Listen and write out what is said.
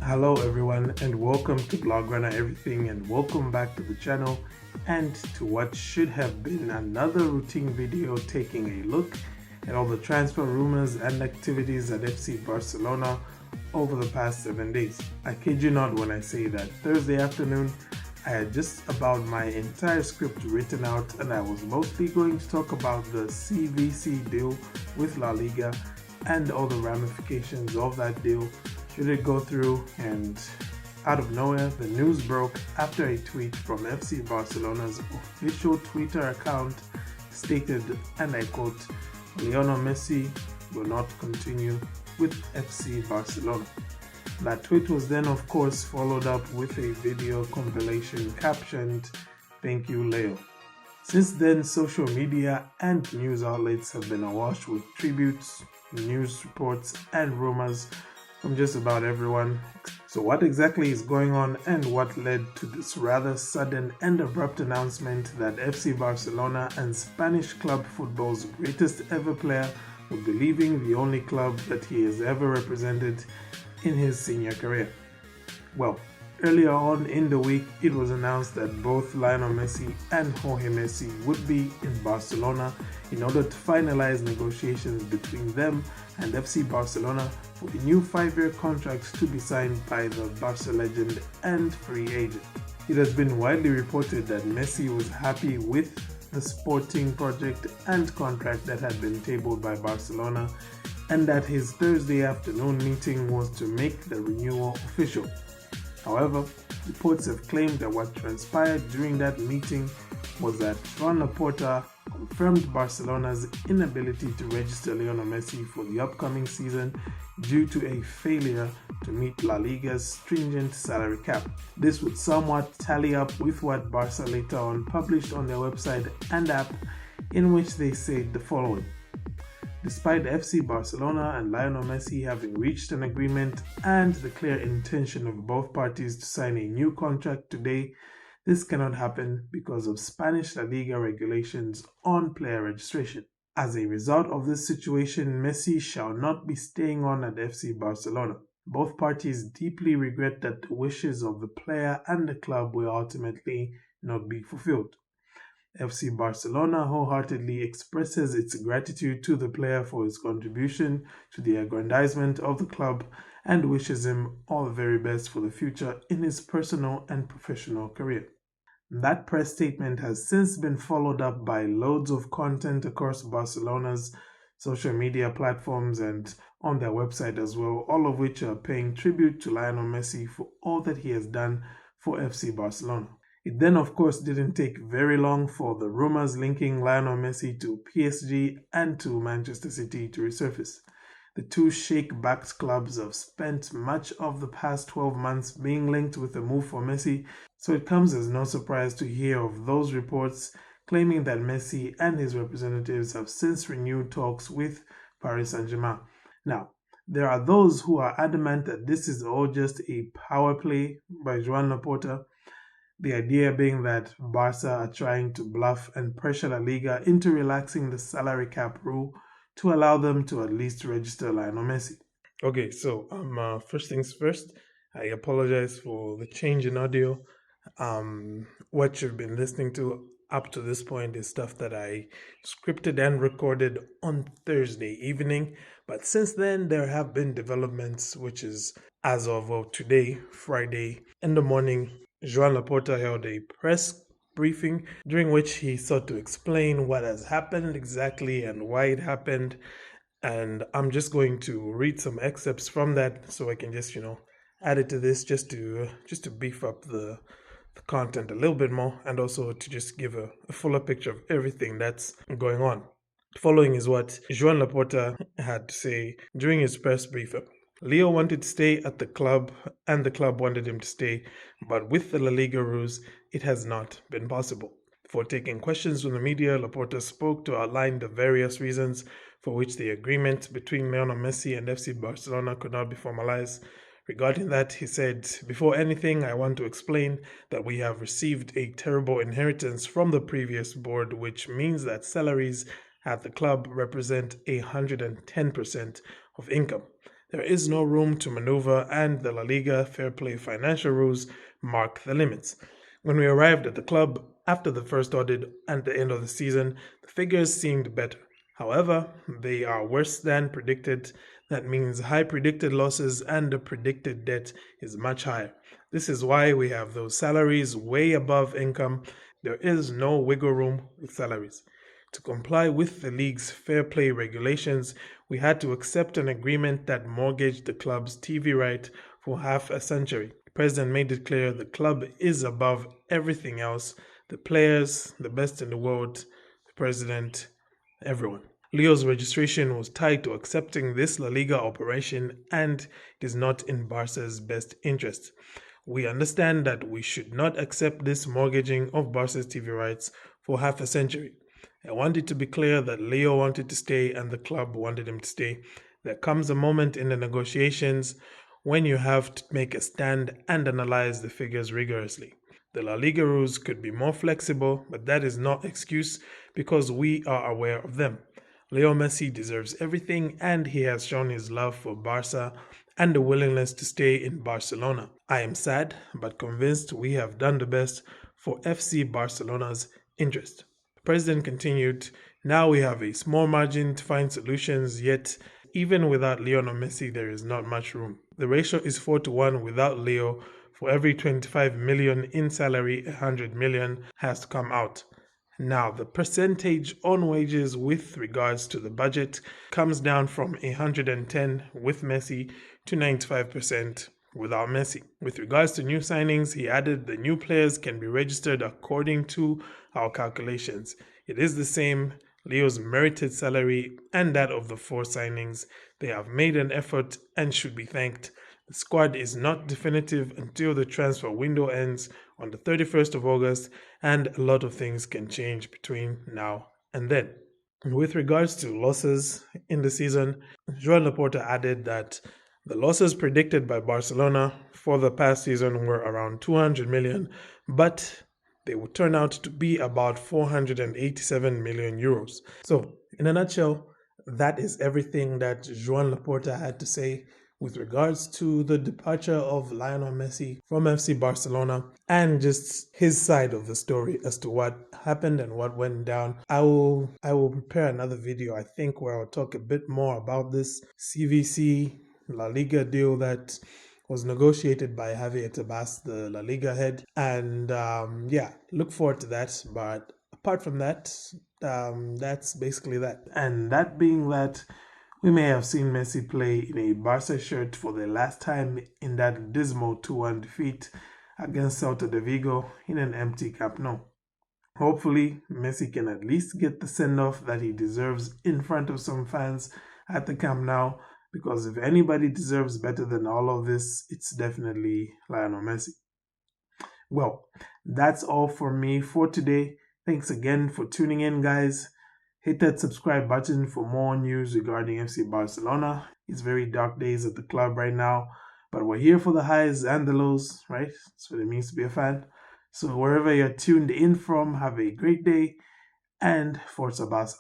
Hello everyone and welcome to Blog Runner Everything and welcome back to the channel and to what should have been another routine video taking a look at all the transfer rumors and activities at FC Barcelona over the past 7 days. I kid you not when I say that Thursday afternoon I had just about my entire script written out and I was mostly going to talk about the CVC deal with La Liga and all the ramifications of that deal should it go through, and out of nowhere the news broke after a tweet from FC Barcelona's official Twitter account stated, and I quote, "Lionel Messi will not continue with FC Barcelona." That tweet was then of course followed up with a video compilation captioned, "Thank you, Leo." Since then, social media and news outlets have been awash with tributes, news reports, and rumors from just about everyone. So what exactly is going on and what led to this rather sudden and abrupt announcement that FC Barcelona and Spanish club football's greatest ever player will be leaving the only club that he has ever represented in his senior career? Well, earlier on in the week, it was announced that both Lionel Messi and Jorge Messi would be in Barcelona in order to finalize negotiations between them and FC Barcelona for a new 5-year contract to be signed by the Barca legend and free agent. It has been widely reported that Messi was happy with the sporting project and contract that had been tabled by Barcelona, and that his Thursday afternoon meeting was to make the renewal official. However, reports have claimed that what transpired during that meeting was that Joan Laporta confirmed Barcelona's inability to register Lionel Messi for the upcoming season due to a failure to meet La Liga's stringent salary cap. This would somewhat tally up with what Barca later on published on their website and app, in which they said the following: "Despite FC Barcelona and Lionel Messi having reached an agreement and the clear intention of both parties to sign a new contract today, this cannot happen because of Spanish La Liga regulations on player registration. As a result of this situation, Messi shall not be staying on at FC Barcelona. Both parties deeply regret that the wishes of the player and the club will ultimately not be fulfilled. FC Barcelona wholeheartedly expresses its gratitude to the player for his contribution to the aggrandizement of the club and wishes him all the very best for the future in his personal and professional career." That press statement has since been followed up by loads of content across Barcelona's social media platforms and on their website as well, all of which are paying tribute to Lionel Messi for all that he has done for FC Barcelona. It then of course didn't take very long for the rumors linking Lionel Messi to PSG and to Manchester City to resurface. The two Sheikh-backed clubs have spent much of the past 12 months being linked with a move for Messi, so it comes as no surprise to hear of those reports claiming that Messi and his representatives have since renewed talks with Paris Saint-Germain. Now, there are those who are adamant that this is all just a power play by Joan Laporta, the idea being that Barca are trying to bluff and pressure La Liga into relaxing the salary cap rule to allow them to at least register Lionel Messi. Okay, so first things first, I apologize for the change in audio. What you've been listening to up to this point is stuff that I scripted and recorded on Thursday evening, but since then there have been developments, which is as of today, Friday, in the morning, Joan Laporta held a press briefing during which he sought to explain what has happened exactly and why it happened, and I'm just going to read some excerpts from that so I can just add it to this just to beef up the content a little bit more and also to just give a fuller picture of everything that's going on. Following is what Joan Laporta had to say during his press briefing. "Leo wanted to stay at the club and the club wanted him to stay, but with the La Liga rules, it has not been possible." Before taking questions from the media, Laporta spoke to outline the various reasons for which the agreement between Lionel Messi and FC Barcelona could not be formalized. Regarding that, he said, "Before anything, I want to explain that we have received a terrible inheritance from the previous board, which means that salaries at the club represent 110% of income. There is no room to maneuver, and the La Liga fair play financial rules mark the limits. When we arrived at the club after the first audit and the end of the season, the figures seemed better. However, they are worse than predicted. That means high predicted losses and the predicted debt is much higher. This is why we have those salaries way above income. There is no wiggle room with salaries. To comply with the league's fair play regulations, we had to accept an agreement that mortgaged the club's TV right for half a century. The president made it clear the club is above everything else, the players, the best in the world, the president, everyone. Leo's registration was tied to accepting this La Liga operation, and it is not in Barca's best interest. We understand that we should not accept this mortgaging of Barca's TV rights for half a century. I want it to be clear that Leo wanted to stay and the club wanted him to stay. There comes a moment in the negotiations when you have to make a stand and analyze the figures rigorously. The La Liga rules could be more flexible, but that is not excuse because we are aware of them. Leo Messi deserves everything, and he has shown his love for Barca and the willingness to stay in Barcelona. I am sad, but convinced we have done the best for FC Barcelona's interest. The president continued, now we have a small margin to find solutions, yet even without Lionel Messi, there is not much room. The ratio is 4-1 without Leo. For every 25 million in salary, 100 million has to come out. Now, the percentage on wages with regards to the budget comes down from 110 with Messi to 95% without Messi. With regards to new signings, he added the new players can be registered according to our calculations. It is the same Leo's merited salary and that of the 4 signings. They have made an effort and should be thanked. The squad is not definitive until the transfer window ends on the 31st of August, and a lot of things can change between now and then. With regards to losses in the season, Joan Laporta added that the losses predicted by Barcelona for the past season were around 200 million, but they would turn out to be about 487 million euros. So, in a nutshell, that is everything that Joan Laporta had to say with regards to the departure of Lionel Messi from FC Barcelona and just his side of the story as to what happened and what went down. I will prepare another video, I think, where I'll talk a bit more about this CVC La Liga deal that was negotiated by Javier Tebas, the La Liga head. And yeah, look forward to that. But apart from that, that's basically that. And that being that, we may have seen Messi play in a Barca shirt for the last time in that dismal 2-1 defeat against Celta de Vigo in an empty Camp Nou. Hopefully, Messi can at least get the send-off that he deserves in front of some fans at the Camp Nou, because if anybody deserves better than all of this, it's definitely Lionel Messi. Well, that's all for me for today. Thanks again for tuning in, guys. Hit that subscribe button for more news regarding FC Barcelona. It's very dark days at the club right now, but we're here for the highs and the lows, right? That's what it means to be a fan. So wherever you're tuned in from, have a great day and Forza Barca.